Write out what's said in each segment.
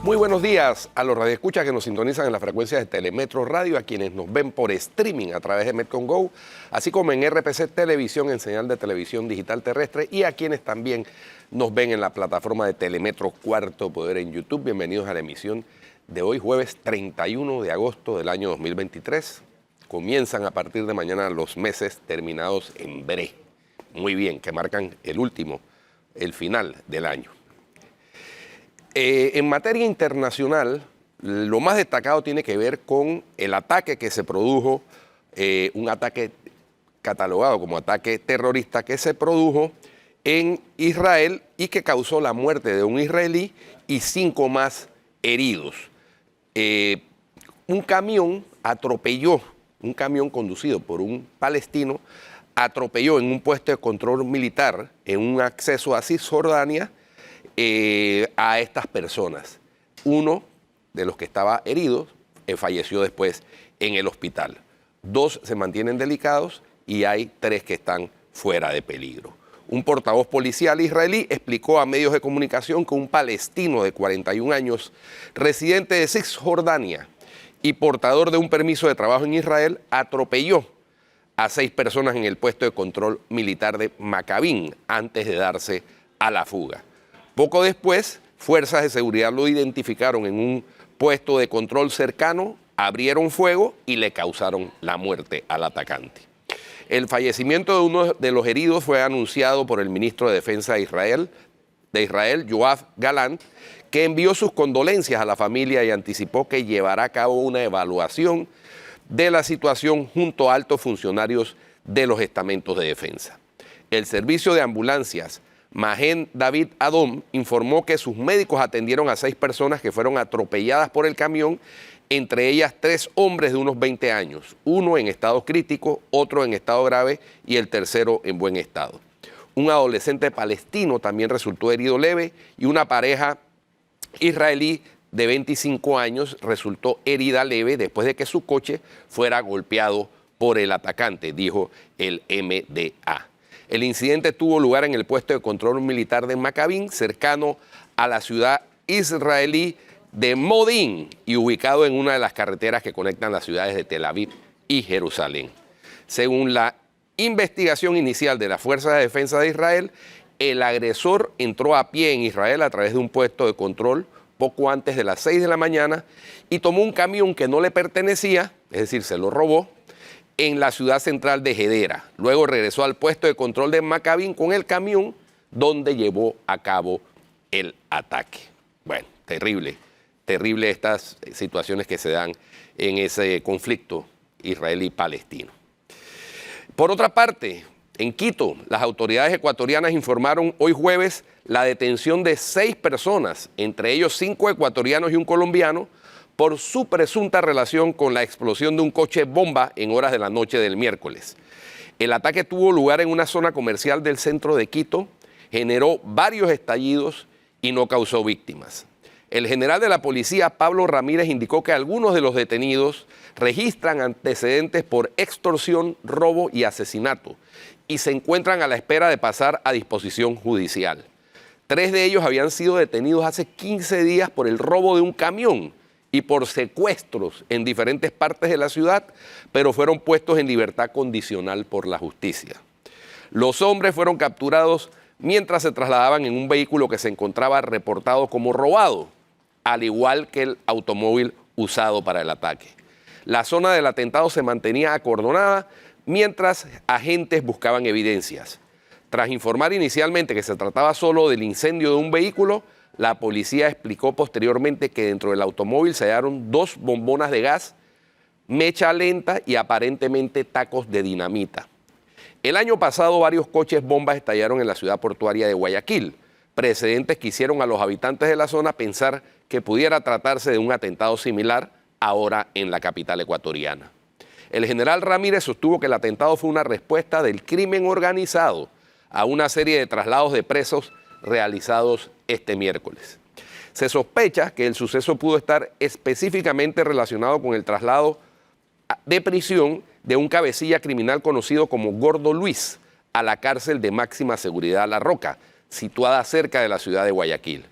Muy buenos días a los radioescuchas que nos sintonizan en las frecuencias de Telemetro Radio, a quienes nos ven por streaming a través de Metcon Go, así como en RPC Televisión, en señal de televisión digital terrestre, y a quienes también nos ven en la plataforma de Telemetro Cuarto Poder en YouTube. Bienvenidos a la emisión de hoy, jueves 31 de agosto del año 2023. Comienzan a partir de mañana los meses terminados en bre. Muy bien, que marcan el final del año. En materia internacional, lo más destacado tiene que ver con el ataque que se produjo, un ataque catalogado como ataque terrorista que se produjo en Israel y que causó la muerte de un israelí y 5 más heridos. Un camión conducido por un palestino, atropelló en un puesto de control militar en un acceso a Cisjordania a estas personas. Uno de los que estaba herido falleció después en el hospital. 2 se mantienen delicados y hay 3 que están fuera de peligro. Un portavoz policial israelí explicó a medios de comunicación que un palestino de 41 años, residente de Cisjordania y portador de un permiso de trabajo en Israel, atropelló a 6 personas en el puesto de control militar de Maccabín antes de darse a la fuga. Poco después, fuerzas de seguridad lo identificaron en un puesto de control cercano, abrieron fuego y le causaron la muerte al atacante. El fallecimiento de uno de los heridos fue anunciado por el ministro de Defensa de Israel, Yoav Gallant, que envió sus condolencias a la familia y anticipó que llevará a cabo una evaluación de la situación junto a altos funcionarios de los estamentos de defensa. El servicio de ambulancias Magen David Adom informó que sus médicos atendieron a 6 personas que fueron atropelladas por el camión, entre ellas 3 hombres de unos 20 años, uno en estado crítico, otro en estado grave y el tercero en buen estado. Un adolescente palestino también resultó herido leve y una pareja israelí de 25 años resultó herida leve después de que su coche fuera golpeado por el atacante, dijo el MDA. El incidente tuvo lugar en el puesto de control militar de Maccabín, cercano a la ciudad israelí de Modín y ubicado en una de las carreteras que conectan las ciudades de Tel Aviv y Jerusalén. Según la investigación inicial de las Fuerzas de Defensa de Israel, el agresor entró a pie en Israel a través de un puesto de control poco antes de las 6 de la mañana y tomó un camión que no le pertenecía, es decir, se lo robó, en la ciudad central de Hedera. Luego regresó al puesto de control de Maccabín con el camión donde llevó a cabo el ataque. Bueno, terrible estas situaciones que se dan en ese conflicto israelí-palestino. Por otra parte, en Quito, las autoridades ecuatorianas informaron hoy jueves la detención de 6 personas, entre ellos 5 ecuatorianos y un colombiano, por su presunta relación con la explosión de un coche bomba en horas de la noche del miércoles. El ataque tuvo lugar en una zona comercial del centro de Quito, generó varios estallidos y no causó víctimas. El general de la policía, Pablo Ramírez, indicó que algunos de los detenidos registran antecedentes por extorsión, robo y asesinato y se encuentran a la espera de pasar a disposición judicial. 3 de ellos habían sido detenidos hace 15 días por el robo de un camión y por secuestros en diferentes partes de la ciudad, pero fueron puestos en libertad condicional por la justicia. Los hombres fueron capturados mientras se trasladaban en un vehículo que se encontraba reportado como robado, al igual que el automóvil usado para el ataque. La zona del atentado se mantenía acordonada mientras agentes buscaban evidencias. Tras informar inicialmente que se trataba solo del incendio de un vehículo, la policía explicó posteriormente que dentro del automóvil se hallaron 2 bombonas de gas, mecha lenta y aparentemente tacos de dinamita. El año pasado varios coches bombas estallaron en la ciudad portuaria de Guayaquil, precedentes que hicieron a los habitantes de la zona pensar que pudiera tratarse de un atentado similar ahora en la capital ecuatoriana. El general Ramírez sostuvo que el atentado fue una respuesta del crimen organizado a una serie de traslados de presos realizados este miércoles. Se sospecha que el suceso pudo estar específicamente relacionado con el traslado de prisión de un cabecilla criminal conocido como Gordo Luis a la cárcel de máxima seguridad La Roca, situada cerca de la ciudad de Guayaquil.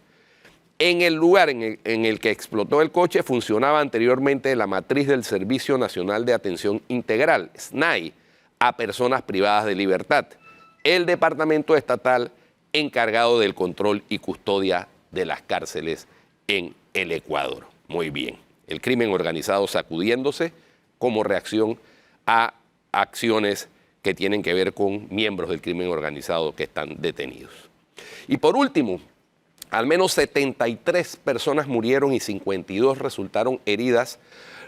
En el lugar en el que explotó el coche funcionaba anteriormente la matriz del Servicio Nacional de Atención Integral, SNAI, a personas privadas de libertad, el departamento estatal encargado del control y custodia de las cárceles en el Ecuador. Muy bien, el crimen organizado sacudiéndose como reacción a acciones que tienen que ver con miembros del crimen organizado que están detenidos. Y por último, al menos 73 personas murieron y 52 resultaron heridas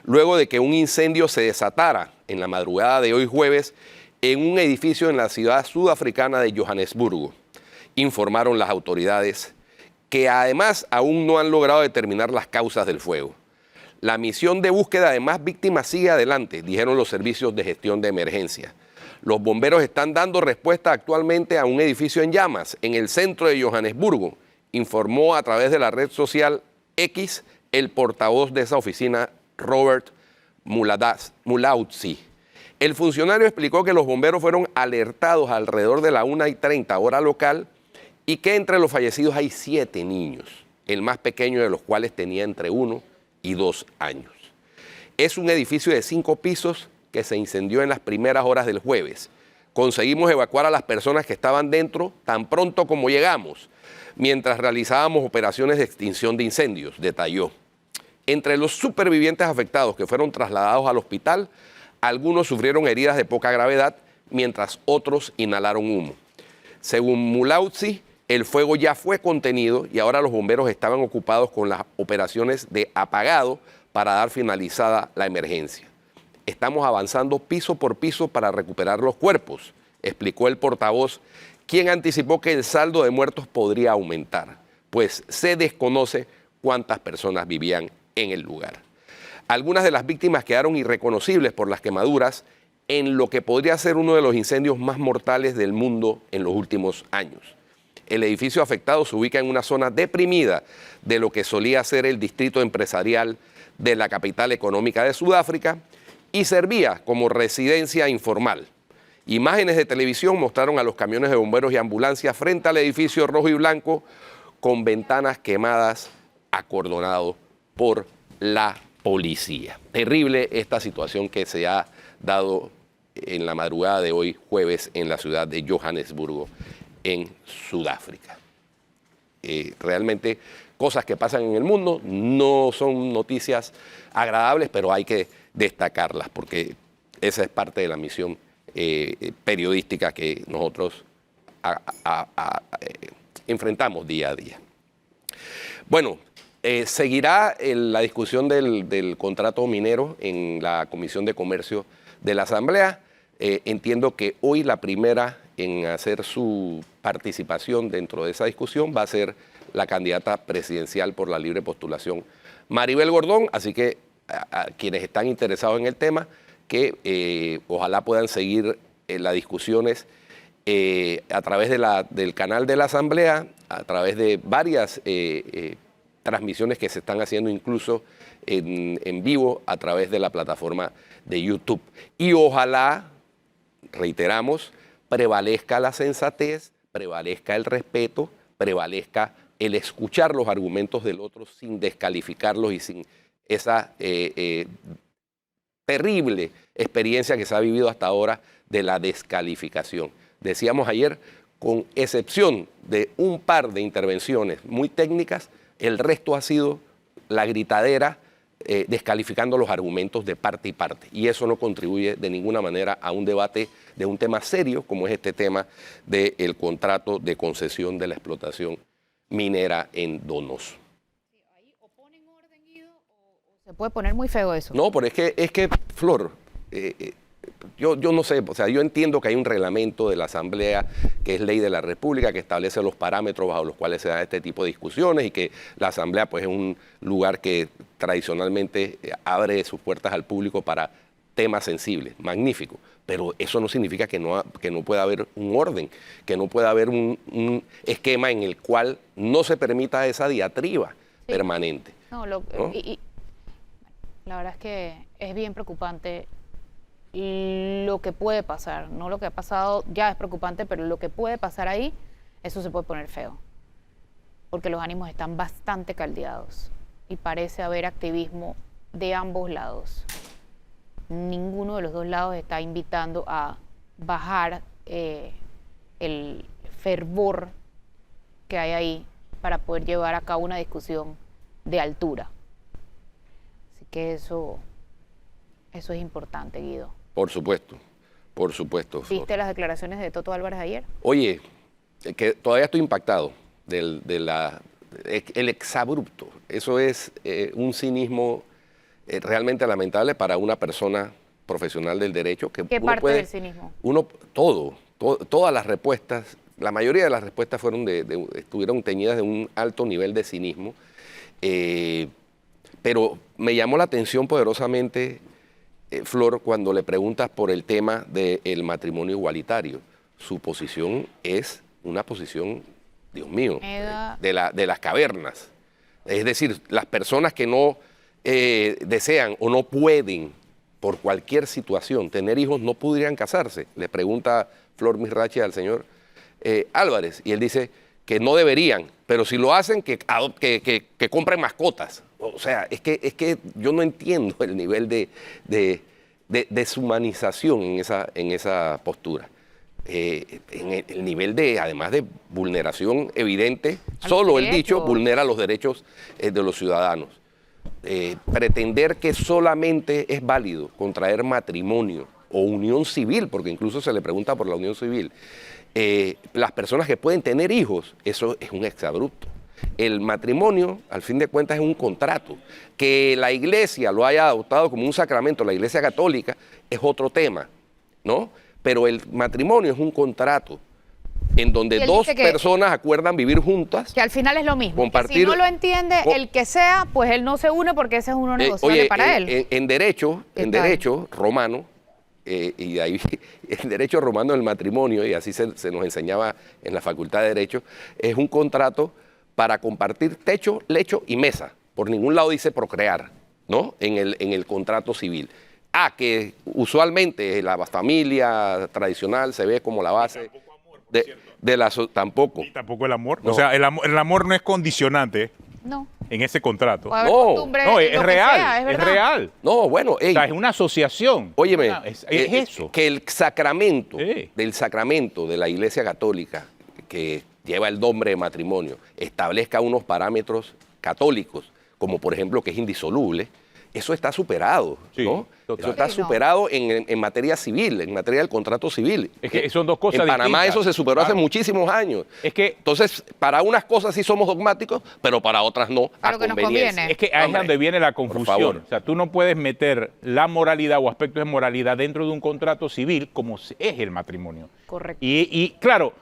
luego de que un incendio se desatara en la madrugada de hoy jueves en un edificio en la ciudad sudafricana de Johannesburgo, informaron las autoridades, que además aún no han logrado determinar las causas del fuego. La misión de búsqueda de más víctimas sigue adelante, dijeron los servicios de gestión de emergencia. Los bomberos están dando respuesta actualmente a un edificio en llamas en el centro de Johannesburgo, informó a través de la red social X el portavoz de esa oficina, Robert Mulaudzi. El funcionario explicó que los bomberos fueron alertados alrededor de la 1:30 hora local y que entre los fallecidos hay 7 niños, el más pequeño de los cuales tenía entre 1 y 2 años. Es un edificio de 5 pisos que se incendió en las primeras horas del jueves. Conseguimos evacuar a las personas que estaban dentro tan pronto como llegamos, mientras realizábamos operaciones de extinción de incendios, detalló. Entre los supervivientes afectados que fueron trasladados al hospital, algunos sufrieron heridas de poca gravedad, mientras otros inhalaron humo. Según Mulaudzi, el fuego ya fue contenido y ahora los bomberos estaban ocupados con las operaciones de apagado para dar finalizada la emergencia. Estamos avanzando piso por piso para recuperar los cuerpos, explicó el portavoz, quien anticipó que el saldo de muertos podría aumentar, pues se desconoce cuántas personas vivían en el lugar. Algunas de las víctimas quedaron irreconocibles por las quemaduras en lo que podría ser uno de los incendios más mortales del mundo en los últimos años. El edificio afectado se ubica en una zona deprimida de lo que solía ser el distrito empresarial de la capital económica de Sudáfrica y servía como residencia informal. Imágenes de televisión mostraron a los camiones de bomberos y ambulancias frente al edificio rojo y blanco con ventanas quemadas, acordonado por la policía. Terrible esta situación que se ha dado en la madrugada de hoy jueves en la ciudad de Johannesburgo, en Sudáfrica. Realmente cosas que pasan en el mundo no son noticias agradables, pero hay que destacarlas porque esa es parte de la misión periodística que nosotros enfrentamos día a día. Bueno, seguirá la discusión del contrato minero en la Comisión de Comercio de la Asamblea. Entiendo que hoy la primera en hacer su participación dentro de esa discusión va a ser la candidata presidencial por la libre postulación, Maribel Gordón, así que a quienes están interesados en el tema, que ojalá puedan seguir las discusiones a través del canal de la Asamblea, a través de varias transmisiones que se están haciendo incluso en vivo a través de la plataforma de YouTube. Y ojalá, reiteramos, prevalezca la sensatez, prevalezca el respeto, prevalezca el escuchar los argumentos del otro sin descalificarlos y sin esa terrible experiencia que se ha vivido hasta ahora de la descalificación. Decíamos ayer, con excepción de un par de intervenciones muy técnicas, el resto ha sido la gritadera descalificando los argumentos de parte y parte. Y eso no contribuye de ninguna manera a un debate de un tema serio como es este tema del contrato de concesión de la explotación minera en Donoso. ¿Ahí o ponen orden, Guido, o se puede poner muy feo eso? No, pero es que Flor, yo no sé, o sea, yo entiendo que hay un reglamento de la Asamblea que es ley de la República que establece los parámetros bajo los cuales se dan este tipo de discusiones y que la Asamblea pues es un lugar que tradicionalmente abre sus puertas al público para temas sensibles, magnífico, pero eso no significa que no pueda haber un orden, que no pueda haber un esquema en el cual no se permita esa diatriba permanente. No, ¿no? La verdad es que es bien preocupante lo que puede pasar, no lo que ha pasado ya es preocupante, pero lo que puede pasar ahí, eso se puede poner feo. porque los ánimos están bastante caldeados y parece haber activismo de ambos lados. Ninguno de los dos lados está invitando a bajar el fervor que hay ahí para poder llevar a cabo una discusión de altura. Así que eso es importante, Guido. Por supuesto, Flor. ¿Viste las declaraciones de Toto Álvarez ayer? Oye, que todavía estoy impactado el exabrupto. Eso es un cinismo realmente lamentable para una persona profesional del derecho. Que ¿Qué parte del cinismo? Todas las respuestas, la mayoría de las respuestas estuvieron teñidas de un alto nivel de cinismo, pero me llamó la atención poderosamente, Flor, cuando le preguntas por el tema del matrimonio igualitario. Su posición es una posición, Dios mío, de las cavernas. Es decir, las personas que no desean o no pueden, por cualquier situación, tener hijos, no podrían casarse. Le pregunta Flor Mirachi al señor Álvarez, y él dice que no deberían, pero si lo hacen, que compren mascotas. O sea, es que yo no entiendo el nivel de deshumanización en esa postura. En el nivel además de vulneración evidente, solo el dicho vulnera los derechos de los ciudadanos. Pretender que solamente es válido contraer matrimonio o unión civil, porque incluso se le pregunta por la unión civil, las personas que pueden tener hijos, eso es un exabrupto. El matrimonio, al fin de cuentas, es un contrato. Que la iglesia lo haya adoptado como un sacramento, la iglesia católica, es otro tema, ¿no? Pero el matrimonio es un contrato en donde dos personas acuerdan vivir juntas. Que al final es lo mismo. Compartir, si no lo entiende el que sea, pues él no se une porque ese es uno negociable para él. En derecho romano, y de ahí el derecho romano del matrimonio, y así se nos enseñaba en la Facultad de Derecho, es un contrato para compartir techo, lecho y mesa. Por ningún lado dice procrear, ¿no? En el contrato civil. Que usualmente la familia tradicional se ve como la base tampoco. Y tampoco el amor. No. O sea, el amor no es condicionante en ese contrato. No, es real, es real. No, bueno. O sea, es una asociación. Óyeme, es eso. Que el sacramento de la Iglesia Católica, que lleva el nombre de matrimonio, establezca unos parámetros católicos, como por ejemplo que es indisoluble, eso está superado, ¿no? Total. Eso está superado en materia civil, en materia del contrato civil. Es que son dos cosas distintas. En Panamá eso se superó hace muchísimos años. Entonces, para unas cosas sí somos dogmáticos, pero para otras no, a conveniencia. Es que ahí es donde viene la confusión. O sea, tú no puedes meter la moralidad o aspectos de moralidad dentro de un contrato civil como es el matrimonio. Correcto. Y claro,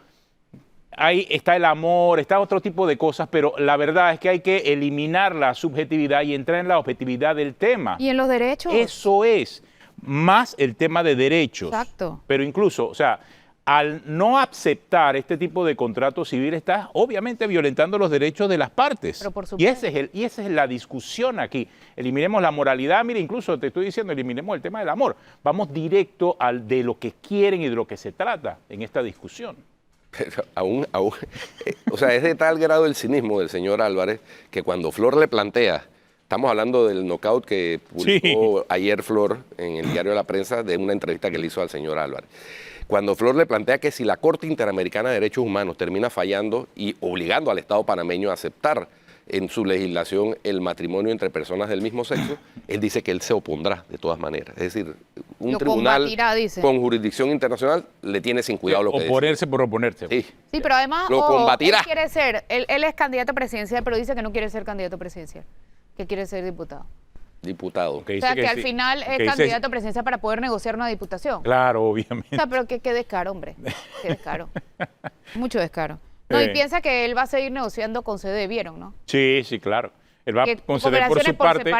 ahí está el amor, está otro tipo de cosas, pero la verdad es que hay que eliminar la subjetividad y entrar en la objetividad del tema. ¿Y en los derechos? Eso es, más el tema de derechos. Exacto. Pero incluso, o sea, al no aceptar este tipo de contrato civil, estás obviamente violentando los derechos de las partes. Pero por supuesto. Y esa es la discusión aquí. Eliminemos la moralidad, mire, incluso te estoy diciendo, eliminemos el tema del amor. Vamos directo de lo que quieren y de lo que se trata en esta discusión. Pero o sea, es de tal grado el cinismo del señor Álvarez que cuando Flor le plantea, estamos hablando del knockout que publicó ayer Flor en el diario de la Prensa de una entrevista que le hizo al señor Álvarez. Cuando Flor le plantea que si la Corte Interamericana de Derechos Humanos termina fallando y obligando al Estado panameño a aceptar en su legislación el matrimonio entre personas del mismo sexo, él dice que él se opondrá de todas maneras. Es decir, un tribunal con jurisdicción internacional le tiene sin cuidado lo que dice. Oponerse por oponerse. Sí, pero además lo combatirá. Él es candidato presidencial, pero dice que no quiere ser candidato presidencial, que quiere ser diputado. Diputado. O sea, que al final es candidato presidencial para poder negociar una diputación. Claro, obviamente. O sea, pero qué descaro, hombre. Qué descaro. Mucho descaro. No, y piensa que él va a seguir negociando con CD, ¿vieron, no? Sí, claro. Él va a conceder por su parte,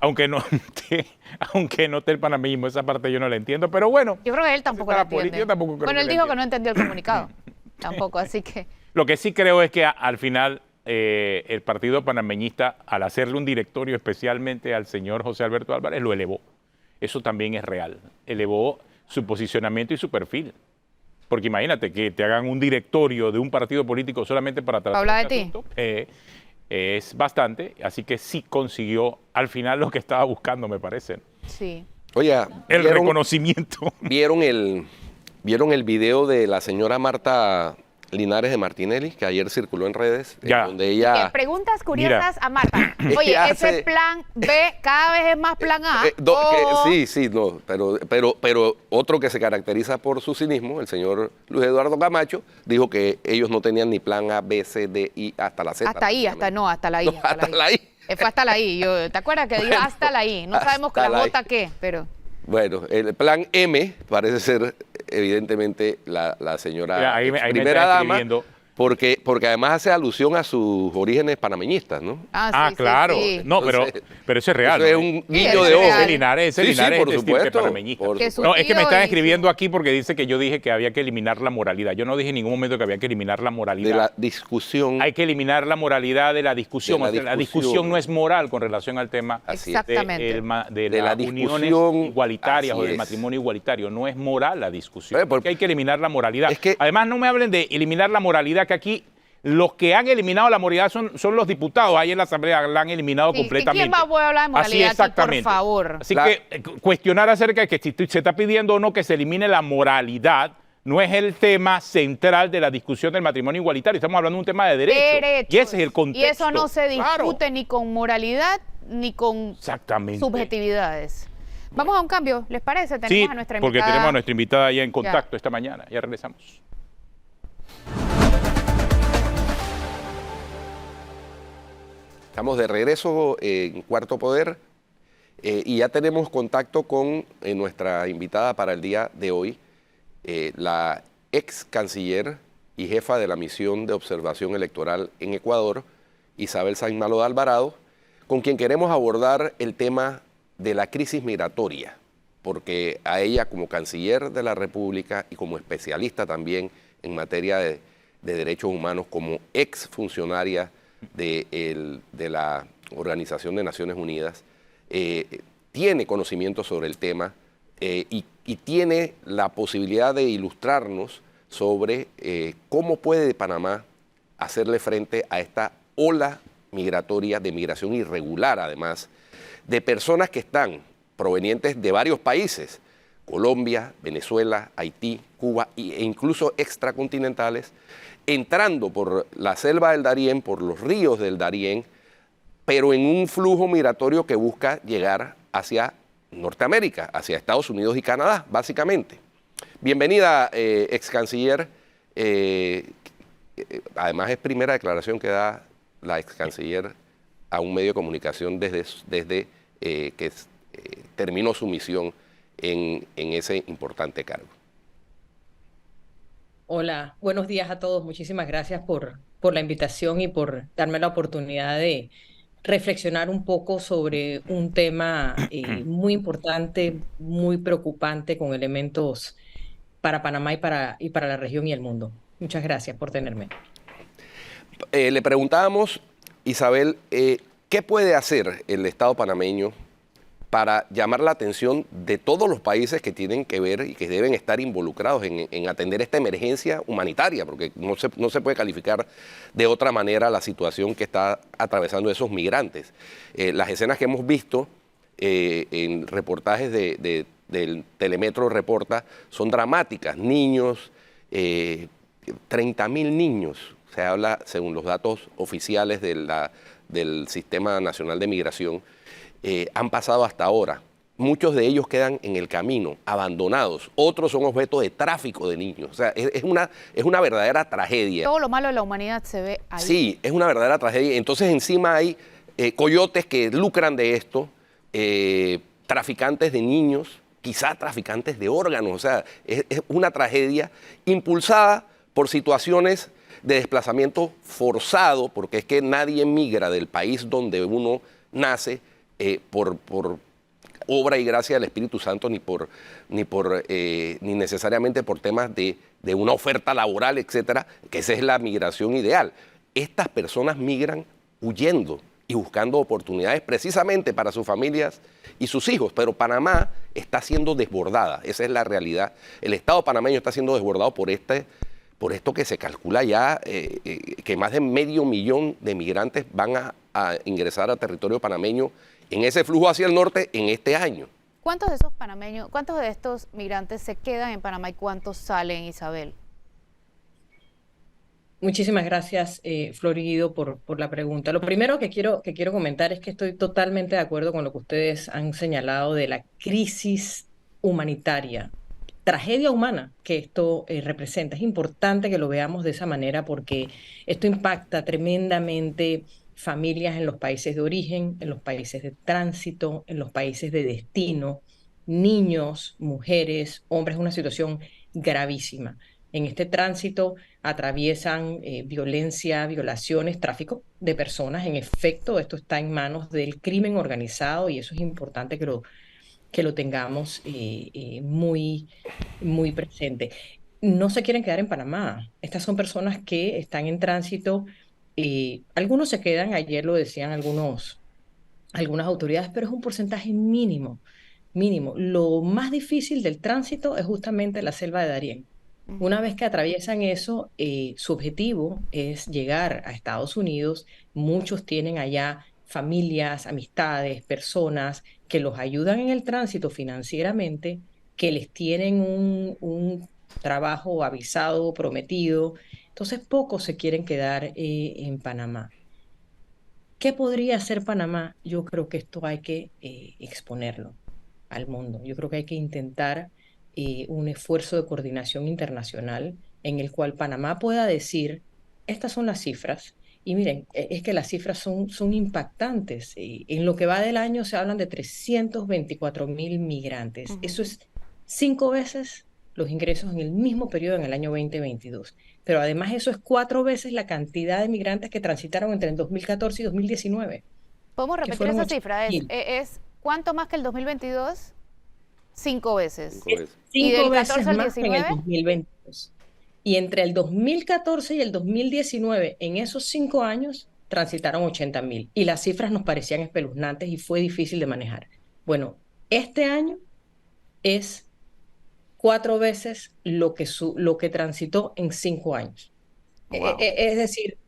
aunque no esté el panameñismo, esa parte yo no la entiendo, pero bueno. Yo creo que él tampoco la entiende. Bueno, él dijo que no entendió el comunicado, tampoco, así que... Lo que sí creo es que al final el partido panameñista, al hacerle un directorio especialmente al señor José Alberto Álvarez, lo elevó. Eso también es real. Elevó su posicionamiento y su perfil. porque imagínate que te hagan un directorio de un partido político solamente para tratar ¿Habla de este ti? asunto, es bastante, así que sí consiguió al final lo que estaba buscando, me parece. Sí. Oye, El reconocimiento. ¿vieron el video de la señora Marta Linares de Martinelli, que ayer circuló en redes, Ya. donde ella... Preguntas curiosas a Marta. Ella Oye, ese hace- plan B cada vez es más plan A. sí, no, pero otro que se caracteriza por su cinismo, el señor Luis Eduardo Camacho, dijo que ellos no tenían ni plan A, B, C, D, I, hasta la Z. Hasta ahí, hasta prácticamente. no, hasta la I. No, hasta la I. Fue hasta la I. ¿Te acuerdas que dijo Bueno, hasta la I? No sabemos que hasta la la I. J qué, pero... Bueno, el plan M parece ser evidentemente la señora Mira, ahí me primera está dama, escribiendo. porque además hace alusión a sus orígenes panameñistas, ¿no? Ah, sí, claro. sí. No, Entonces, pero eso es real. Eso es ¿no? un Sí, guiño eso de es ojo. real. Ese Sí, Linares por es de estirpe supuesto, panameñista. por Que su No, es que me tío están y escribiendo aquí porque dice que yo dije que había que eliminar la moralidad. Yo no dije en ningún momento que había que eliminar la moralidad. De la discusión. Hay que eliminar la moralidad de la discusión. De la O sea, la discusión. discusión no es moral con relación al tema Así es. Exactamente. de De la las uniones discusión, igualitarias o así del es. matrimonio igualitario. No es moral la discusión. Porque hay que eliminar la moralidad. es que- Además, no me hablen de eliminar la moralidad, que aquí los que han eliminado la moralidad son los diputados. Ahí en la Asamblea la han eliminado Sí, completamente. ¿quién va a poder hablar de Así moralidad aquí, por exactamente. favor? Así La- que cuestionar acerca de que si se está pidiendo o no que se elimine la moralidad no es el tema central de la discusión del matrimonio igualitario. Estamos hablando de un tema de derechos. Y ese es el contexto. Y eso no se Claro. discute ni con moralidad ni con Exactamente. subjetividades. Vamos a un cambio, ¿les parece? Tenemos Sí, a nuestra porque invitada. tenemos a nuestra invitada ya en contacto esta mañana. Ya regresamos. Estamos de regreso en Cuarto Poder y ya tenemos contacto con nuestra invitada para el día de hoy, la ex canciller y jefa de la misión de observación electoral en Ecuador, Isabel Sainz Malo de Alvarado, con quien queremos abordar el tema de la crisis migratoria, porque a ella como canciller de la República y como especialista también en materia de derechos humanos, como ex funcionaria de la Organización de Naciones Unidas, tiene conocimiento sobre el tema y tiene la posibilidad de ilustrarnos sobre cómo puede Panamá hacerle frente a esta ola migratoria, de migración irregular además, de personas que están provenientes de varios países, Colombia, Venezuela, Haití, Cuba e incluso extracontinentales, entrando por la selva del Darién, por los ríos del Darién, pero en un flujo migratorio que busca llegar hacia Norteamérica, hacia Estados Unidos y Canadá, básicamente. Bienvenida, ex canciller. Además, es primera declaración que da la ex canciller a un medio de comunicación desde que terminó su misión en ese importante cargo. Hola, buenos días a todos. Muchísimas gracias por la invitación y por darme la oportunidad de reflexionar un poco sobre un tema muy importante, muy preocupante, con elementos para Panamá y para la región y el mundo. Muchas gracias por tenerme. Le preguntábamos, Isabel, ¿qué puede hacer el Estado panameño para llamar la atención de todos los países que tienen que ver y que deben estar involucrados en atender esta emergencia humanitaria? Porque no se puede calificar de otra manera la situación que está atravesando esos migrantes. Las escenas que hemos visto en reportajes del Telemetro Reporta son dramáticas. Niños, 30.000 niños, se habla según los datos oficiales del Sistema Nacional de Migración, han pasado hasta ahora. Muchos de ellos quedan en el camino, abandonados. Otros son objeto de tráfico de niños. O sea, es una verdadera tragedia. Todo lo malo de la humanidad se ve ahí. Sí, es una verdadera tragedia. Entonces encima hay coyotes que lucran de esto, traficantes de niños, quizá traficantes de órganos. O sea, es una tragedia impulsada por situaciones de desplazamiento forzado, porque es que nadie migra del país donde uno nace por obra y gracia del Espíritu Santo, ni necesariamente por temas de una oferta laboral, etcétera, que esa es la migración ideal. Estas personas migran huyendo y buscando oportunidades precisamente para sus familias y sus hijos. Pero Panamá está siendo desbordada, esa es la realidad. El Estado panameño está siendo desbordado por esto que se calcula ya, que más de 500.000 de migrantes van a ingresar a territorio panameño en ese flujo hacia el norte en este año. ¿Cuántos de esos panameños, cuántos de estos migrantes se quedan en Panamá y cuántos salen, Isabel? Muchísimas gracias, Flor y Guido, por la pregunta. Lo primero que quiero comentar es que estoy totalmente de acuerdo con lo que ustedes han señalado de la crisis humanitaria, tragedia humana que esto representa. Es importante que lo veamos de esa manera porque esto impacta tremendamente familias en los países de origen, en los países de tránsito, en los países de destino, niños, mujeres, hombres, es una situación gravísima. En este tránsito atraviesan violencia, violaciones, tráfico de personas. En efecto, esto está en manos del crimen organizado y eso es importante que lo tengamos muy, muy presente. No se quieren quedar en Panamá. Estas son personas que están en tránsito. Algunos se quedan, ayer lo decían algunas autoridades, pero es un porcentaje mínimo, mínimo. Lo más difícil del tránsito es justamente la selva de Darién. Una vez que atraviesan eso, su objetivo es llegar a Estados Unidos. Muchos tienen allá familias, amistades, personas que los ayudan en el tránsito financieramente, que les tienen un trabajo avisado, prometido. Entonces, pocos se quieren quedar en Panamá. ¿Qué podría hacer Panamá? Yo creo que esto hay que exponerlo al mundo. Yo creo que hay que intentar un esfuerzo de coordinación internacional en el cual Panamá pueda decir, estas son las cifras, y miren, es que las cifras son impactantes. En lo que va del año se hablan de 324.000 migrantes. Eso es 5 veces los ingresos en el mismo periodo en el año 2022. Pero además eso es 4 veces la cantidad de migrantes que transitaron entre el 2014 y 2019. ¿Podemos Que repetir fueron esa cifra? 80.000. ¿Es cuánto más que el 2022? 5 veces. 5 veces. ¿Y 5 del veces 14 al más que en el 19? 2022. Y entre el 2014 y el 2019, en esos 5 años, transitaron 80.000. Y las cifras nos parecían espeluznantes y fue difícil de manejar. Bueno, este año es 4 veces lo que transitó en 5 años. Wow. Es decir,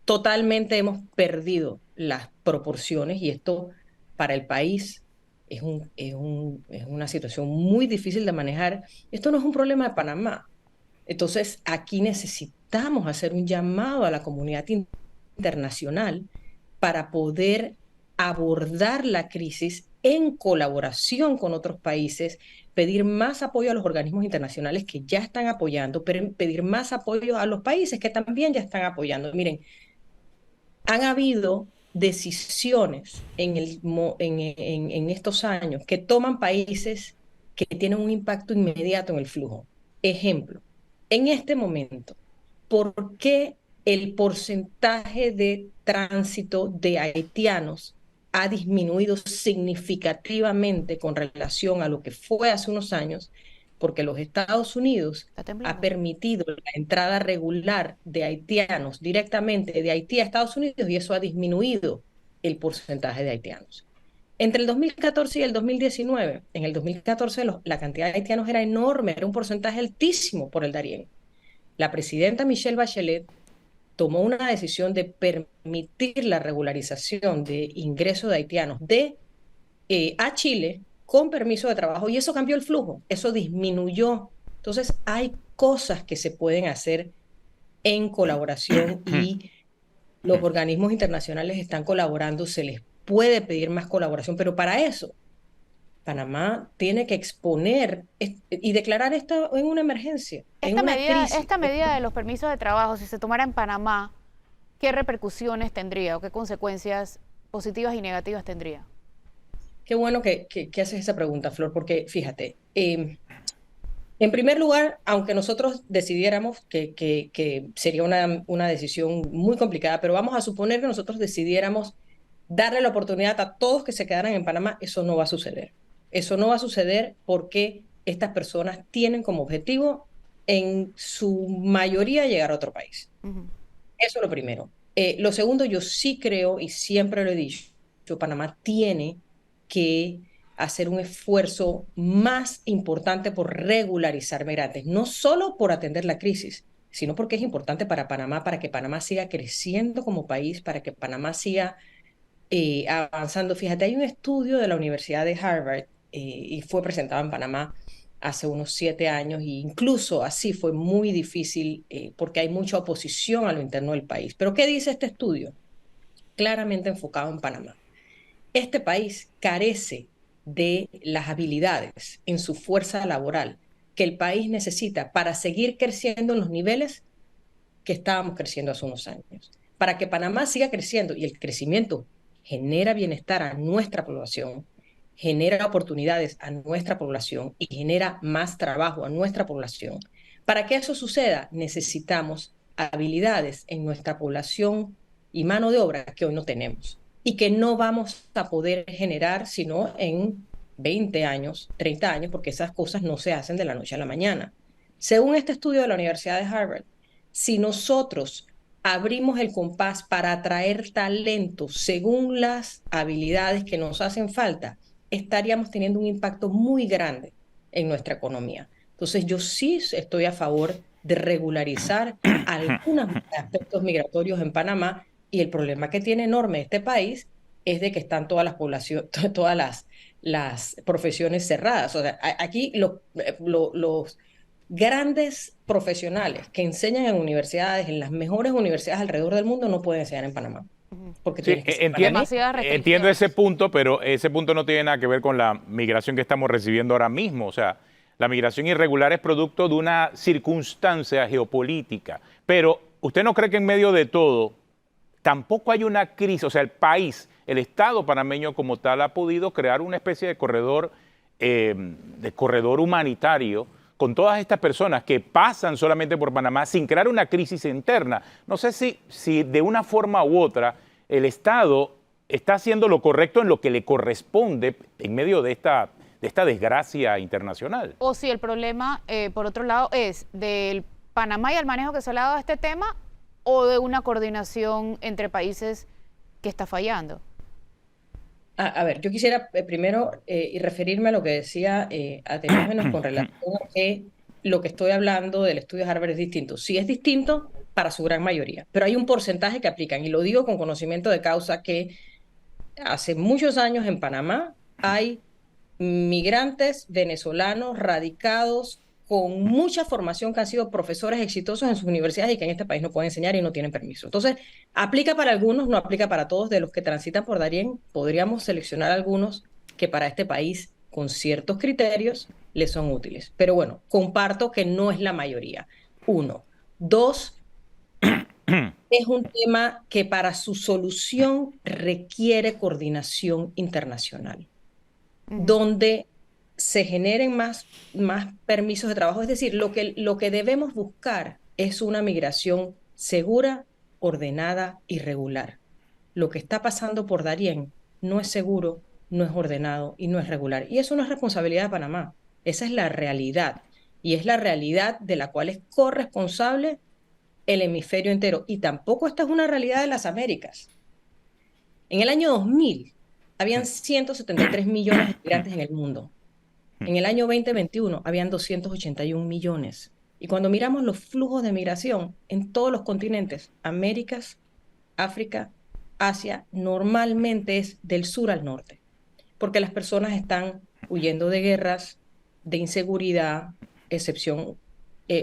totalmente hemos perdido las proporciones y esto para el país es una situación muy difícil de manejar. Esto no es un problema de Panamá. Entonces, aquí necesitamos hacer un llamado a la comunidad internacional para poder abordar la crisis en colaboración con otros países, pedir más apoyo a los organismos internacionales que ya están apoyando, pero pedir más apoyo a los países que también ya están apoyando. Miren, han habido decisiones en estos años que toman países que tienen un impacto inmediato en el flujo. Ejemplo, en este momento, ¿por qué el porcentaje de tránsito de haitianos ha disminuido significativamente con relación a lo que fue hace unos años? Porque los Estados Unidos ha permitido la entrada regular de haitianos directamente de Haití a Estados Unidos y eso ha disminuido el porcentaje de haitianos. Entre el 2014 y el 2019, en el 2014 la cantidad de haitianos era enorme, era un porcentaje altísimo por el Darién. La presidenta Michelle Bachelet tomó una decisión de permitir la regularización de ingreso de haitianos a Chile con permiso de trabajo y eso cambió el flujo, eso disminuyó. Entonces hay cosas que se pueden hacer en colaboración y los organismos internacionales están colaborando, se les puede pedir más colaboración, pero para eso Panamá tiene que exponer y declarar esto en una emergencia, en una crisis. Esta medida de los permisos de trabajo, si se tomara en Panamá, ¿qué repercusiones tendría o qué consecuencias positivas y negativas tendría? Qué bueno que haces esa pregunta, Flor, porque fíjate, en primer lugar, aunque nosotros decidiéramos que sería una decisión muy complicada, pero vamos a suponer que nosotros decidiéramos darle la oportunidad a todos que se quedaran en Panamá, eso no va a suceder. Eso no va a suceder porque estas personas tienen como objetivo en su mayoría llegar a otro país. Eso es lo primero. Lo segundo, yo sí creo, y siempre lo he dicho, Panamá tiene que hacer un esfuerzo más importante por regularizar migrantes, no solo por atender la crisis, sino porque es importante para Panamá, para que Panamá siga creciendo como país, para que Panamá siga avanzando. Fíjate, hay un estudio de la Universidad de Harvard y fue presentado en Panamá hace unos 7 años, e incluso así fue muy difícil porque hay mucha oposición a lo interno del país. Pero ¿qué dice este estudio? Claramente enfocado en Panamá. Este país carece de las habilidades en su fuerza laboral que el país necesita para seguir creciendo en los niveles que estábamos creciendo hace unos años. Para que Panamá siga creciendo y el crecimiento genera bienestar a nuestra población, genera oportunidades a nuestra población y genera más trabajo a nuestra población. Para que eso suceda, necesitamos habilidades en nuestra población y mano de obra que hoy no tenemos y que no vamos a poder generar sino en 20 años, 30 años, porque esas cosas no se hacen de la noche a la mañana. Según este estudio de la Universidad de Harvard, si nosotros abrimos el compás para atraer talento según las habilidades que nos hacen falta, estaríamos teniendo un impacto muy grande en nuestra economía. Entonces, yo sí estoy a favor de regularizar algunos aspectos migratorios en Panamá, y el problema que tiene enorme este país es de que están todas las poblaciones, todas las profesiones cerradas. O sea, aquí los grandes profesionales que enseñan en universidades, en las mejores universidades alrededor del mundo, no pueden enseñar en Panamá. Porque Sí, tienes que ser entiendo, panameño. entiendo ese punto, pero ese punto no tiene nada que ver con la migración que estamos recibiendo ahora mismo. O sea, la migración irregular es producto de una circunstancia geopolítica. Pero ¿usted no cree que en medio de todo tampoco hay una crisis? O sea, el país, el Estado panameño como tal, ha podido crear una especie de corredor humanitario con todas estas personas que pasan solamente por Panamá sin crear una crisis interna. No sé si de una forma u otra el Estado está haciendo lo correcto en lo que le corresponde en medio de esta desgracia internacional. O si el problema, por otro lado, es del Panamá y el manejo que se le ha dado a este tema, o de una coordinación entre países que está fallando. A ver, yo quisiera primero y referirme a lo que decía Atenógenos con relación a que lo que estoy hablando del estudio de Harvard es distinto. Sí, es distinto para su gran mayoría, pero hay un porcentaje que aplican, y lo digo con conocimiento de causa, que hace muchos años en Panamá hay migrantes venezolanos radicados con mucha formación que han sido profesores exitosos en sus universidades y que en este país no pueden enseñar y no tienen permiso. Entonces, aplica para algunos, no aplica para todos. De los que transitan por Darién, podríamos seleccionar algunos que para este país, con ciertos criterios, les son útiles. Pero bueno, comparto que no es la mayoría. 1. 2, es un tema que para su solución requiere coordinación internacional, donde se generen más permisos de trabajo. Es decir, lo que debemos buscar es una migración segura, ordenada y regular. Lo que está pasando por Darién no es seguro, no es ordenado y no es regular. Y eso no es responsabilidad de Panamá. Esa es la realidad. Y es la realidad de la cual es corresponsable el hemisferio entero. Y tampoco esta es una realidad de las Américas. En el año 2000 habían 173 millones de migrantes en el mundo. En el año 2021 habían 281 millones. Y cuando miramos los flujos de migración en todos los continentes, Américas, África, Asia, normalmente es del sur al norte, porque las personas están huyendo de guerras, de inseguridad, excepción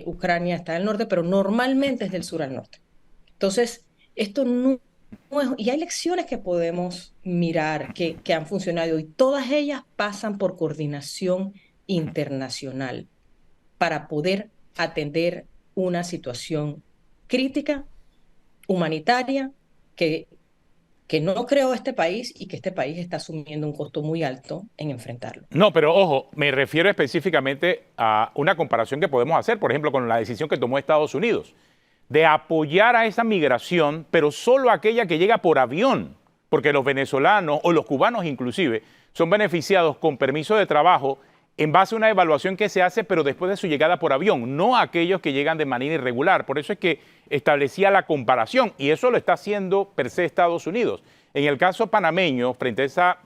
Ucrania está al norte, pero normalmente es del sur al norte. Entonces, esto no es, y hay lecciones que podemos mirar que han funcionado, y todas ellas pasan por coordinación internacional para poder atender una situación crítica, humanitaria, que no creó este país y que este país está asumiendo un costo muy alto en enfrentarlo. No, pero ojo, me refiero específicamente a una comparación que podemos hacer, por ejemplo, con la decisión que tomó Estados Unidos de apoyar a esa migración, pero solo aquella que llega por avión, porque los venezolanos o los cubanos inclusive son beneficiados con permiso de trabajo en base a una evaluación que se hace, pero después de su llegada por avión, no aquellos que llegan de manera irregular. Por eso es que establecía la comparación, y eso lo está haciendo per se Estados Unidos. En el caso panameño, frente a esa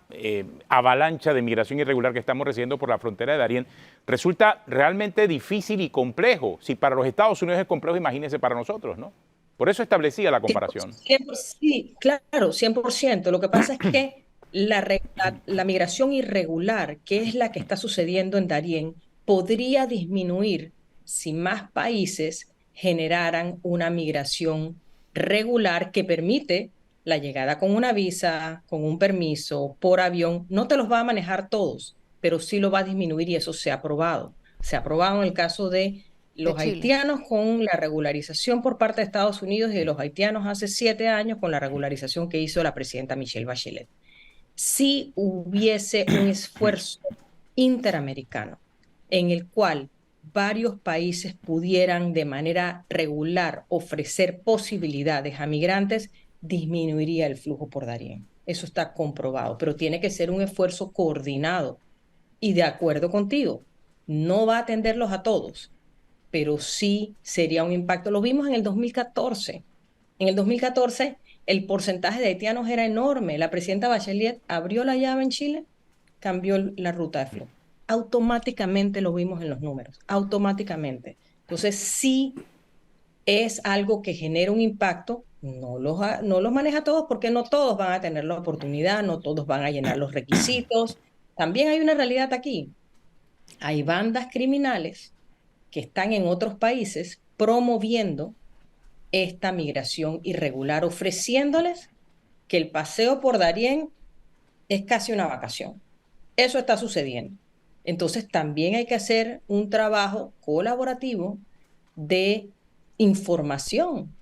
avalancha de migración irregular que estamos recibiendo por la frontera de Darién, resulta realmente difícil y complejo. Si para los Estados Unidos es complejo, imagínense para nosotros, ¿no? Por eso establecía la comparación. Sí, claro, 100%. Lo que pasa es que la migración irregular, que es la que está sucediendo en Darién, podría disminuir si más países generaran una migración regular que permite la llegada con una visa, con un permiso, por avión. No te los va a manejar todos, pero sí lo va a disminuir y eso se ha aprobado. Se ha aprobado en el caso de De los Chile. haitianos con la regularización por parte de Estados Unidos y de los haitianos hace 7 años con la regularización que hizo la presidenta Michelle Bachelet. Si hubiese un esfuerzo interamericano en el cual varios países pudieran de manera regular ofrecer posibilidades a migrantes, disminuiría el flujo por Darién. Eso está comprobado, pero tiene que ser un esfuerzo coordinado. Y de acuerdo contigo, no va a atenderlos a todos, pero sí sería un impacto. Lo vimos en el 2014. En el 2014 el porcentaje de haitianos era enorme. La presidenta Bachelet abrió la llave en Chile, cambió la ruta de flujo. Automáticamente lo vimos en los números, automáticamente. Entonces sí es algo que genera un impacto, no los maneja todos porque no todos van a tener la oportunidad, no todos van a llenar los requisitos. También hay una realidad aquí. Hay bandas criminales que están en otros países promoviendo esta migración irregular, ofreciéndoles que el paseo por Darién es casi una vacación. Eso está sucediendo. Entonces también hay que hacer un trabajo colaborativo de información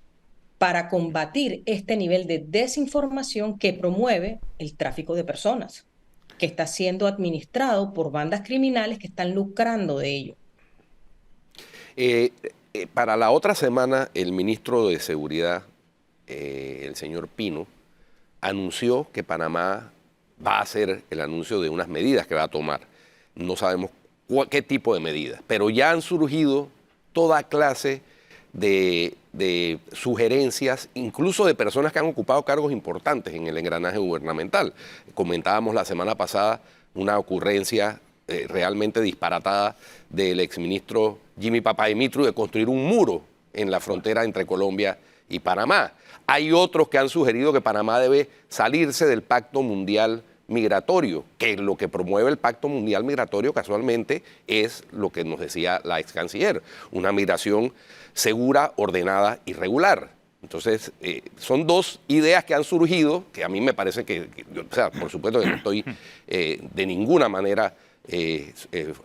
para combatir este nivel de desinformación que promueve el tráfico de personas, que está siendo administrado por bandas criminales que están lucrando de ello. Para la otra semana, el ministro de Seguridad, el señor Pino, anunció que Panamá va a hacer el anuncio de unas medidas que va a tomar. No sabemos qué tipo de medidas, pero ya han surgido toda clase de sugerencias, incluso de personas que han ocupado cargos importantes en el engranaje gubernamental. Comentábamos la semana pasada una ocurrencia realmente disparatada del exministro Jimmy Papadimitru de construir un muro en la frontera entre Colombia y Panamá. Hay otros que han sugerido que Panamá debe salirse del Pacto Mundial Migratorio, que lo que promueve el Pacto Mundial Migratorio casualmente es lo que nos decía la ex canciller, una migración segura, ordenada y regular. Entonces, son dos ideas que han surgido, que a mí me parece o sea, por supuesto que no estoy de ninguna manera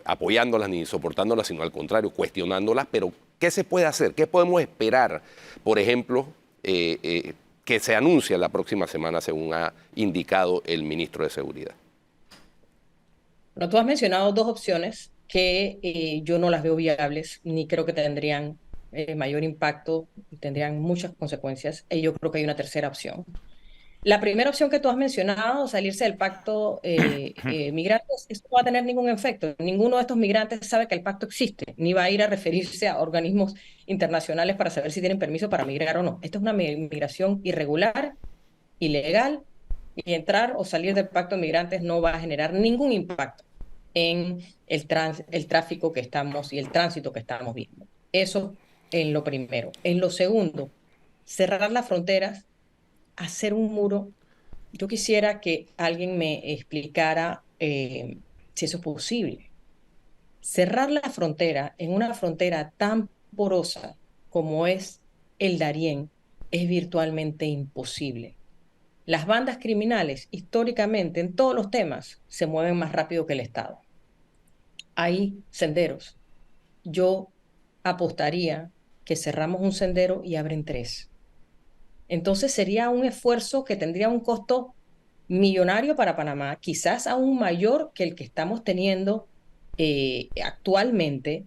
apoyándolas ni soportándolas, sino al contrario, cuestionándolas, pero ¿qué se puede hacer? ¿Qué podemos esperar, por ejemplo, que se anuncia la próxima semana, según ha indicado el ministro de Seguridad? Bueno, tú has mencionado dos opciones que yo no las veo viables, ni creo que tendrían mayor impacto, tendrían muchas consecuencias, y yo creo que hay una tercera opción. La primera opción que tú has mencionado, salirse del pacto migrantes, eso no va a tener ningún efecto. Ninguno de estos migrantes sabe que el pacto existe, ni va a ir a referirse a organismos internacionales para saber si tienen permiso para migrar o no. Esto es una migración irregular, ilegal, y entrar o salir del pacto de migrantes no va a generar ningún impacto en el tráfico que estamos y el tránsito que estamos viendo. Eso en lo primero. En lo segundo, cerrar las fronteras, hacer un muro. Yo quisiera que alguien me explicara si eso es posible. Cerrar la frontera en una frontera tan porosa como es el Darién es virtualmente imposible. Las bandas criminales, históricamente, en todos los temas, se mueven más rápido que el Estado. Hay senderos. Yo apostaría que cerramos un sendero y abren 3. Entonces sería un esfuerzo que tendría un costo millonario para Panamá, quizás aún mayor que el que estamos teniendo actualmente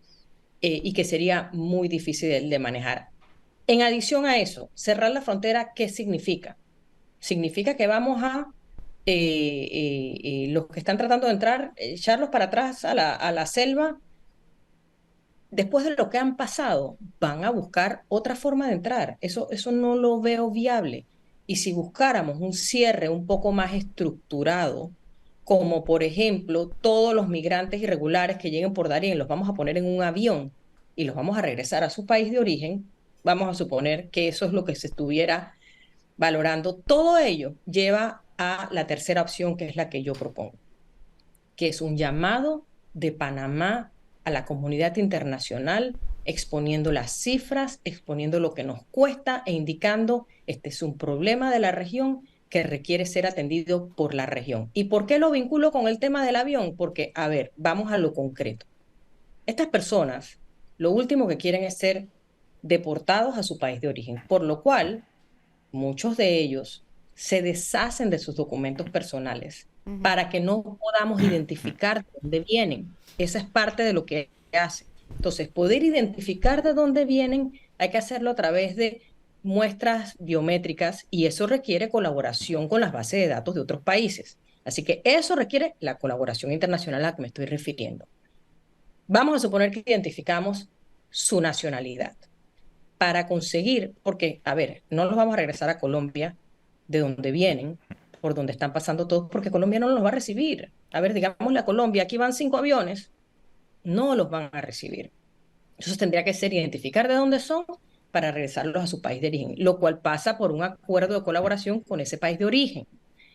y que sería muy difícil de manejar. En adición a eso, cerrar la frontera, ¿qué significa? Significa que vamos a los que están tratando de entrar, echarlos para atrás a la selva, después de lo que han pasado, van a buscar otra forma de entrar. Eso no lo veo viable. Y si buscáramos un cierre un poco más estructurado, como por ejemplo todos los migrantes irregulares que lleguen por Darién, los vamos a poner en un avión y los vamos a regresar a su país de origen, vamos a suponer que eso es lo que se estuviera valorando. Todo ello lleva a la tercera opción, que es la que yo propongo, que es un llamado de Panamá a la comunidad internacional, exponiendo las cifras, exponiendo lo que nos cuesta e indicando este es un problema de la región que requiere ser atendido por la región. ¿Y por qué lo vinculo con el tema del avión? Porque, a ver, vamos a lo concreto. Estas personas, lo último que quieren es ser deportados a su país de origen, por lo cual muchos de ellos se deshacen de sus documentos personales para que no podamos identificar de dónde vienen. Esa es parte de lo que hace. Entonces, poder identificar de dónde vienen, hay que hacerlo a través de muestras biométricas y eso requiere colaboración con las bases de datos de otros países. Así que eso requiere la colaboración internacional a la que me estoy refiriendo. Vamos a suponer que identificamos su nacionalidad para conseguir, porque, a ver, no los vamos a regresar a Colombia, de donde vienen, por donde están pasando todos, porque Colombia no los va a recibir. A ver, digámosle a Colombia, aquí van 5 aviones, no los van a recibir. Entonces tendría que ser identificar de dónde son para regresarlos a su país de origen, lo cual pasa por un acuerdo de colaboración con ese país de origen.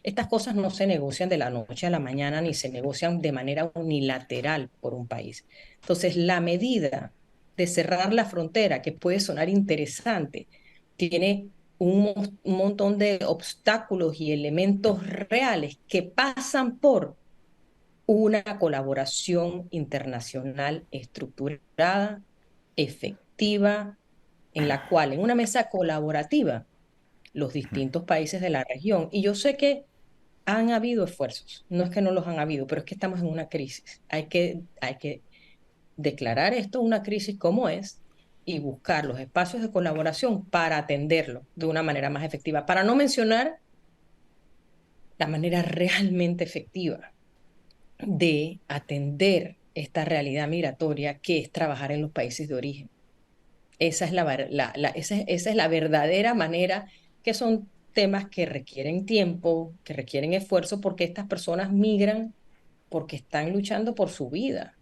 Estas cosas no se negocian de la noche a la mañana ni se negocian de manera unilateral por un país. Entonces, la medida de cerrar la frontera, que puede sonar interesante, tiene un montón de obstáculos y elementos reales que pasan por una colaboración internacional estructurada, efectiva, en la cual en una mesa colaborativa los distintos países de la región, y yo sé que han habido esfuerzos, no es que no los han habido, pero es que estamos en una crisis. Hay que declarar esto una crisis como es y buscar los espacios de colaboración para atenderlo de una manera más efectiva, para no mencionar la manera realmente efectiva de atender esta realidad migratoria que es trabajar en los países de origen. Esa es esa es la verdadera manera, que son temas que requieren tiempo, que requieren esfuerzo, porque estas personas migran porque están luchando por su vida,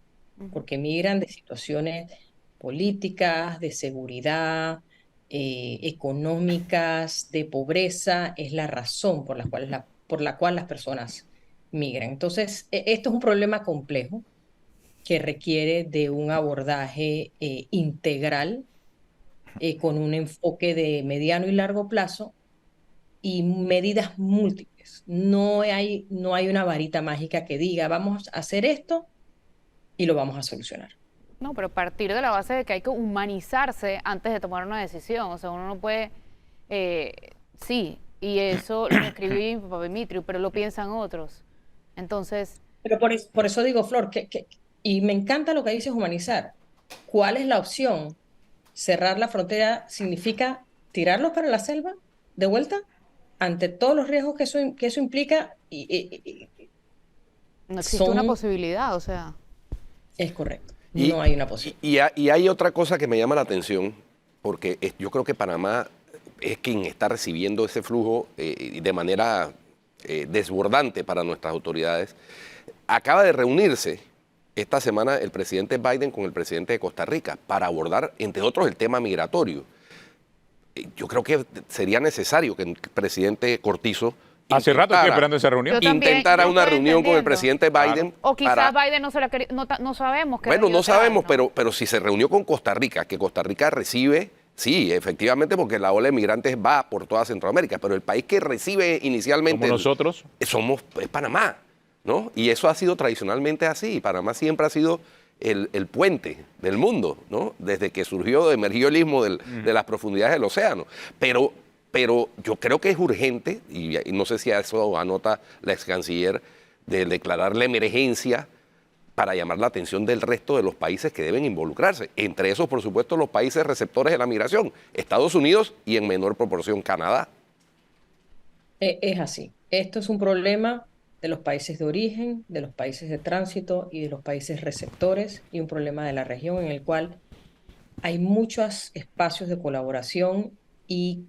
porque migran de situaciones políticas, de seguridad, económicas, de pobreza, es la razón por la cual las personas migran. Entonces, esto es un problema complejo que requiere de un abordaje integral, con un enfoque de mediano y largo plazo y medidas múltiples. No hay una varita mágica que diga, vamos a hacer esto y lo vamos a solucionar. No, pero partir de la base de que hay que humanizarse antes de tomar una decisión. O sea, uno no puede, sí, y eso lo escribí mi papá Dimitrio, pero lo piensan otros. Entonces, Pero por eso digo, Flor, y me encanta lo que dices humanizar. ¿Cuál es la opción? ¿Cerrar la frontera significa tirarlos para la selva de vuelta? Ante todos los riesgos que eso implica, no existe una son... posibilidad, o sea. Es correcto, Y, no hay una posibilidad. y hay otra cosa que me llama la atención, porque yo creo que Panamá es quien está recibiendo ese flujo de manera desbordante para nuestras autoridades. Acaba de reunirse esta semana el presidente Biden con el presidente de Costa Rica para abordar, entre otros, el tema migratorio. Yo creo que sería necesario que el presidente Cortizo Hace rato estoy esperando esa reunión. Yo también, intentara yo una estoy reunión con el entendiendo. presidente Biden. O quizás para, Biden no se la quería, no sabemos. bueno, no sabemos, pero si se reunió con Costa Rica, que Costa Rica recibe, sí, efectivamente, porque la ola de migrantes va por toda Centroamérica, pero el país que recibe inicialmente... Como nosotros. Es Panamá, ¿no? Y eso ha sido tradicionalmente así. Panamá siempre ha sido el puente del mundo, ¿no? Desde que emergió el istmo de las profundidades del océano. Pero yo creo que es urgente, y no sé si a eso anota la ex canciller, de declarar la emergencia para llamar la atención del resto de los países que deben involucrarse. Entre esos, por supuesto, los países receptores de la migración, Estados Unidos y en menor proporción Canadá. Es así. Esto es un problema de los países de origen, de los países de tránsito y de los países receptores, y un problema de la región en el cual hay muchos espacios de colaboración y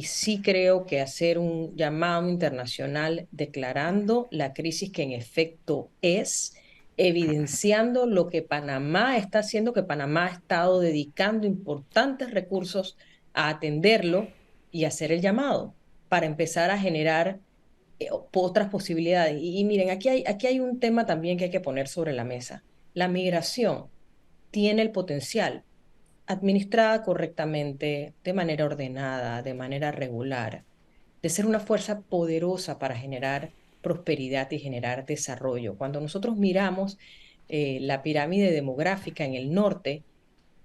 sí creo que hacer un llamado internacional declarando la crisis que en efecto es, evidenciando lo que Panamá está haciendo, que Panamá ha estado dedicando importantes recursos a atenderlo y hacer el llamado para empezar a generar otras posibilidades. Y miren, aquí hay un tema también que hay que poner sobre la mesa. La migración tiene el potencial, administrada correctamente, de manera ordenada, de manera regular, de ser una fuerza poderosa para generar prosperidad y generar desarrollo. Cuando nosotros miramos la pirámide demográfica en el norte,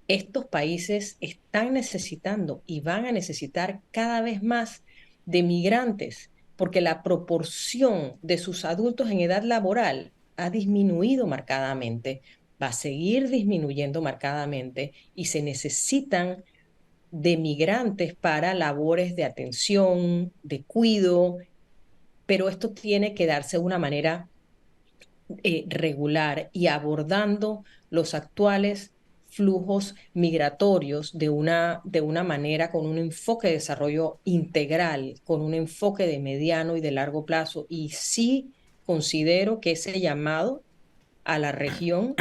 estos países están necesitando y van a necesitar cada vez más de migrantes, porque la proporción de sus adultos en edad laboral ha disminuido marcadamente, va a seguir disminuyendo marcadamente y se necesitan de migrantes para labores de atención, de cuidado, pero esto tiene que darse de una manera regular y abordando los actuales flujos migratorios de una manera con un enfoque de desarrollo integral, con un enfoque de mediano y de largo plazo. Y sí considero que ese llamado a la región,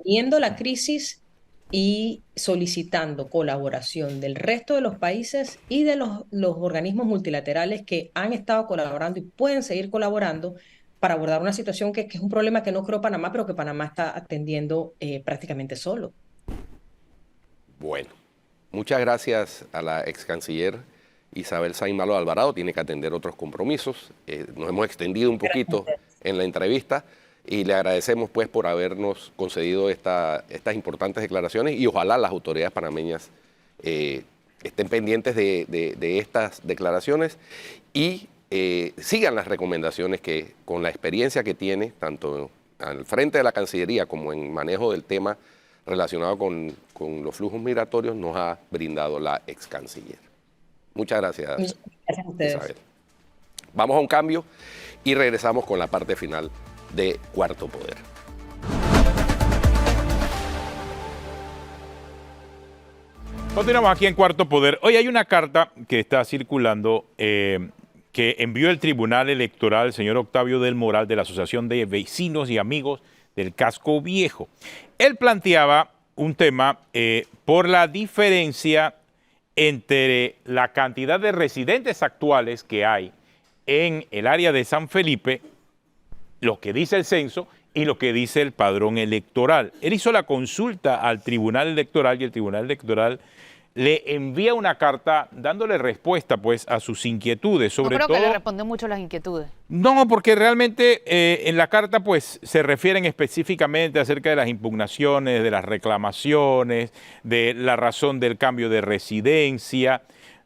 viendo la crisis y solicitando colaboración del resto de los países y de los organismos multilaterales que han estado colaborando y pueden seguir colaborando para abordar una situación que es un problema que no creó Panamá, pero que Panamá está atendiendo prácticamente solo. Bueno, muchas gracias a la ex canciller Isabel Saín Malo Alvarado. Tiene que atender otros compromisos. Nos hemos extendido un poquito en la entrevista y le agradecemos pues por habernos concedido estas importantes declaraciones y ojalá las autoridades panameñas estén pendientes de estas declaraciones y sigan las recomendaciones que con la experiencia que tiene tanto al frente de la Cancillería como en manejo del tema relacionado con los flujos migratorios nos ha brindado la ex canciller. Muchas gracias. Muchas gracias a ustedes. Isabel. Vamos a un cambio y regresamos con la parte final de Cuarto Poder. Continuamos aquí en Cuarto Poder. Hoy hay una carta que está circulando que envió el Tribunal Electoral, el señor Octavio del Moral, de la Asociación de Vecinos y Amigos del Casco Viejo. Él planteaba un tema por la diferencia entre la cantidad de residentes actuales que hay en el área de San Felipe, lo que dice el censo y lo que dice el padrón electoral. Él hizo la consulta al Tribunal Electoral y el Tribunal Electoral le envía una carta dándole respuesta pues a sus inquietudes, sobre todo. No creo que le respondió mucho las inquietudes. No, porque realmente en la carta pues se refieren específicamente acerca de las impugnaciones, de las reclamaciones, de la razón del cambio de residencia,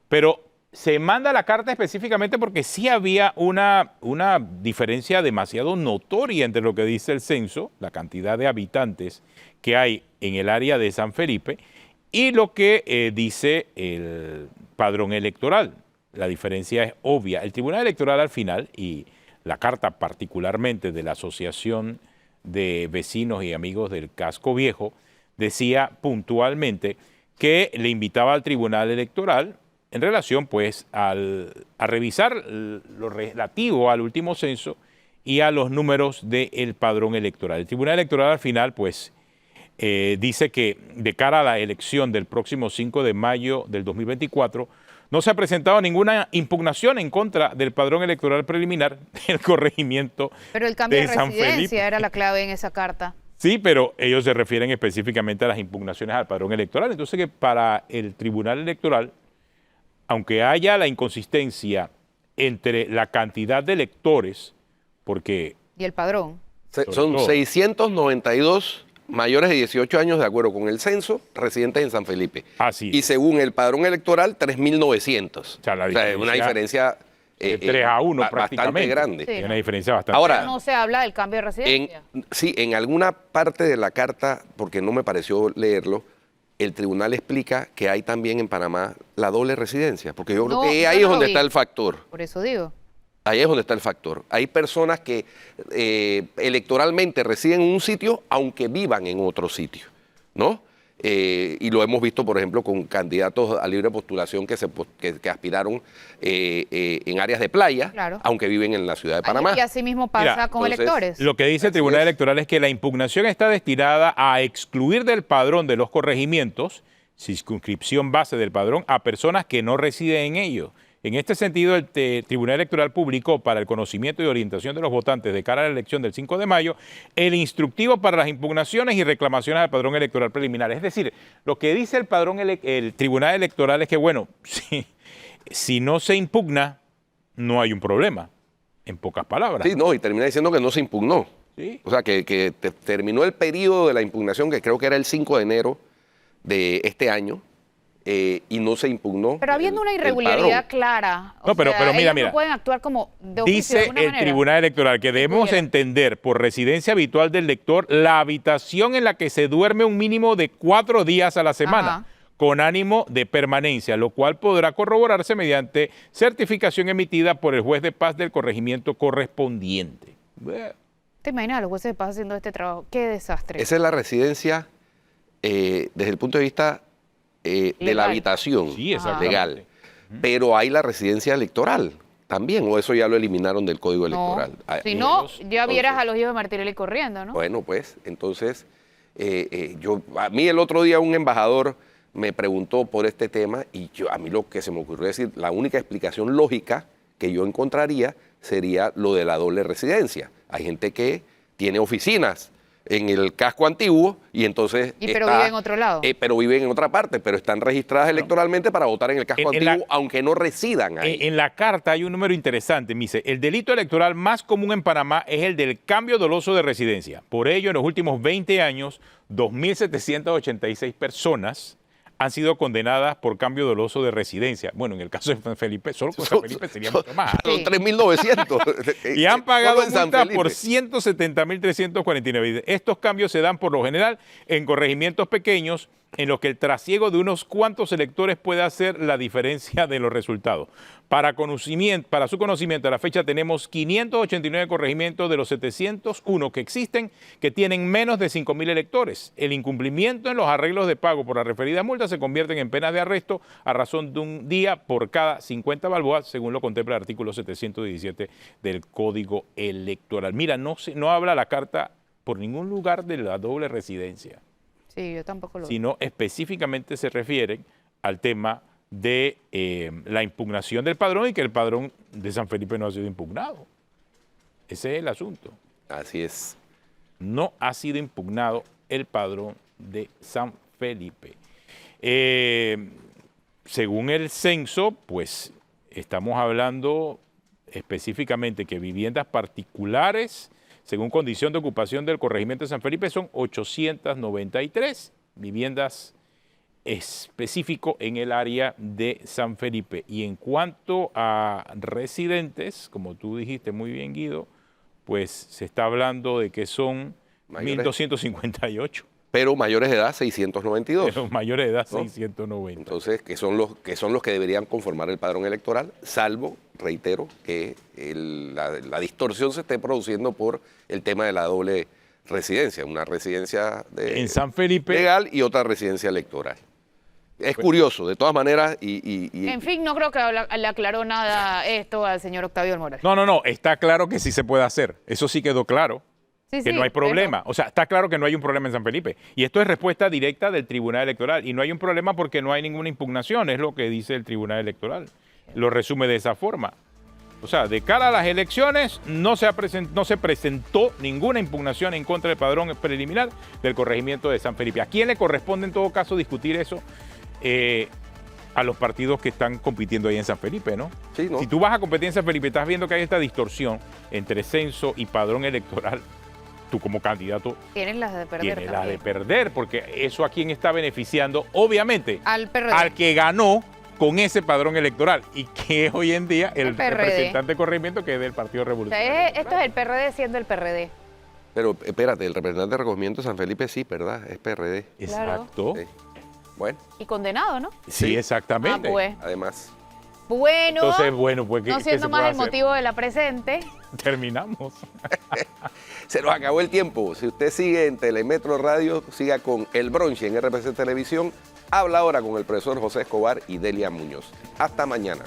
pero se manda la carta específicamente porque sí había una diferencia demasiado notoria entre lo que dice el censo, la cantidad de habitantes que hay en el área de San Felipe, y lo que dice el padrón electoral. La diferencia es obvia. El Tribunal Electoral al final, y la carta particularmente de la Asociación de Vecinos y Amigos del Casco Viejo, decía puntualmente que le invitaba al Tribunal Electoral en relación pues a revisar lo relativo al último censo y a los números del padrón electoral. El Tribunal Electoral al final pues dice que de cara a la elección del próximo 5 de mayo del 2024 no se ha presentado ninguna impugnación en contra del padrón electoral preliminar del corregimiento. Pero el cambio de San residencia Felipe era la clave en esa carta. Sí, pero ellos se refieren específicamente a las impugnaciones al padrón electoral. Entonces que para el Tribunal Electoral, aunque haya la inconsistencia entre la cantidad de electores, porque... ¿Y el padrón? Son 692 mayores de 18 años de acuerdo con el censo, residentes en San Felipe. Así es. Y según el padrón electoral, 3.900. O sea, Una diferencia de 3-1 prácticamente. bastante grande. Sí. Hay una diferencia bastante Ahora, grande. No se habla del cambio de residencia. Sí, en alguna parte de la carta, porque no me pareció leerlo, el tribunal explica que hay también en Panamá la doble residencia, porque yo creo No, que yo ahí no es lo donde vi. está el factor. Por eso digo. Ahí es donde está el factor. Hay personas que electoralmente residen en un sitio aunque vivan en otro sitio, ¿no? Y lo hemos visto, por ejemplo, con candidatos a libre postulación que aspiraron en áreas de playa, Claro. aunque viven en la ciudad de Panamá. Y así mismo pasa Mira, con entonces, electores. Lo que dice el Así Tribunal es. Electoral es que la impugnación está destinada a excluir del padrón de los corregimientos, circunscripción base del padrón, a personas que no residen en ellos. En este sentido, el Tribunal Electoral publicó para el conocimiento y orientación de los votantes de cara a la elección del 5 de mayo el instructivo para las impugnaciones y reclamaciones al padrón electoral preliminar. Es decir, lo que dice el Tribunal Electoral es que, bueno, si no se impugna, no hay un problema, en pocas palabras. Sí, no, y termina diciendo que no se impugnó. Sí. O sea, que terminó el periodo de la impugnación, que creo que era el 5 de enero de este año, y no se impugnó. Pero habiendo una el irregularidad padrón. clara, No, pero mira, ellos no pueden actuar como de oficio de Dice alguna el manera. Tribunal Electoral que debemos pudiera. entender por residencia habitual del lector la habitación en la que se duerme un mínimo de 4 días a la semana, Ajá. con ánimo de permanencia, lo cual podrá corroborarse mediante certificación emitida por el juez de paz del corregimiento correspondiente. ¿Te imaginas a los jueces de paz haciendo este trabajo? ¡Qué desastre! Esa es la residencia desde el punto de vista de la Legal. habitación Sí, exactamente. legal. Pero hay la residencia electoral también, o eso ya lo eliminaron del Código No, Electoral. si no, ellos- ya vieras entonces- a los hijos de Martirelli corriendo, ¿no? Bueno, pues, entonces, a mí el otro día un embajador me preguntó por este tema y a mí lo que se me ocurrió decir, la única explicación lógica que yo encontraría sería lo de la doble residencia. Hay gente que tiene oficinas en el casco antiguo y entonces Pero vive en otro lado. pero viven en otra parte, pero están registradas electoralmente para votar en el casco En la- antiguo, aunque no residan ahí. En la carta hay un número interesante, me dice, el delito electoral más común en Panamá es el del cambio doloso de residencia. Por ello, en los últimos 20 años, 2.786 personas han sido condenadas por cambio doloso de residencia. Bueno, en el caso de San Felipe, solo con San Felipe sería mucho más. Son Sí. 3.900. Y han pagado Solo en San multas por Felipe. 170.349. Estos cambios se dan por lo general en corregimientos pequeños en los que el trasiego de unos cuantos electores puede hacer la diferencia de los resultados. Para su conocimiento, a la fecha tenemos 589 corregimientos de los 701 que existen que tienen menos de 5.000 electores. El incumplimiento en los arreglos de pago por las referidas multas se convierten en penas de arresto a razón de un día por cada 50 balboas, según lo contempla el artículo 717 del Código Electoral. Mira, no habla la carta por ningún lugar de la doble residencia, Sí, yo tampoco lo sino específicamente se refieren al tema de la impugnación del padrón y que el padrón de San Felipe no ha sido impugnado. Ese es el asunto. Así es. No ha sido impugnado el padrón de San Felipe. Según el censo, pues estamos hablando específicamente que viviendas particulares, según condición de ocupación del corregimiento de San Felipe, son 893 viviendas específico en el área de San Felipe. Y en cuanto a residentes, como tú dijiste muy bien, Guido, pues se está hablando de que son Mayores. 1.258, Pero mayores de edad, 692. pero mayores de edad ¿No? 690. Entonces, que son los que deberían conformar el padrón electoral, salvo, reitero, que la distorsión se esté produciendo por el tema de la doble residencia, una residencia En San Felipe, legal y otra residencia electoral. Es curioso, de todas maneras, y En fin, no creo que le aclaró nada esto al señor Octavio del Moral. no, está claro que sí se puede hacer. Eso sí quedó claro. Sí, Que sí, no hay problema. eso. O sea, está claro que no hay un problema en San Felipe. Y esto es respuesta directa del Tribunal Electoral. Y no hay un problema porque no hay ninguna impugnación, es lo que dice el Tribunal Electoral. Lo resume de esa forma. O sea, de cara a las elecciones no se presentó ninguna impugnación en contra del padrón preliminar del corregimiento de San Felipe. ¿A quién le corresponde en todo caso discutir eso? A los partidos que están compitiendo ahí en San Felipe, ¿no? Sí, ¿no? Si tú vas a competir en San Felipe, estás viendo que hay esta distorsión entre censo y padrón electoral, tú como candidato Tienen las de perder tienes la de también. perder, porque eso a quién está beneficiando, obviamente, Al PRD. al que ganó con ese padrón electoral y que es hoy en día el El PRD. representante de corregimiento que es del Partido O sea, Revolucionario. esto es el PRD siendo el PRD. pero espérate, el representante de recogimiento de San Felipe sí, ¿verdad? Es PRD. Exacto. Sí. Bueno, Y condenado, ¿no? Sí, Sí. exactamente. Ah, pues. además. Bueno, Entonces, bueno, pues ¿qué no se siendo puede más el hacer? motivo de la presente. Terminamos. Se nos acabó el tiempo. Si usted sigue en Telemetro Radio, siga con El Bronche en RPC Televisión. Habla ahora con el profesor José Escobar y Delia Muñoz. Hasta mañana.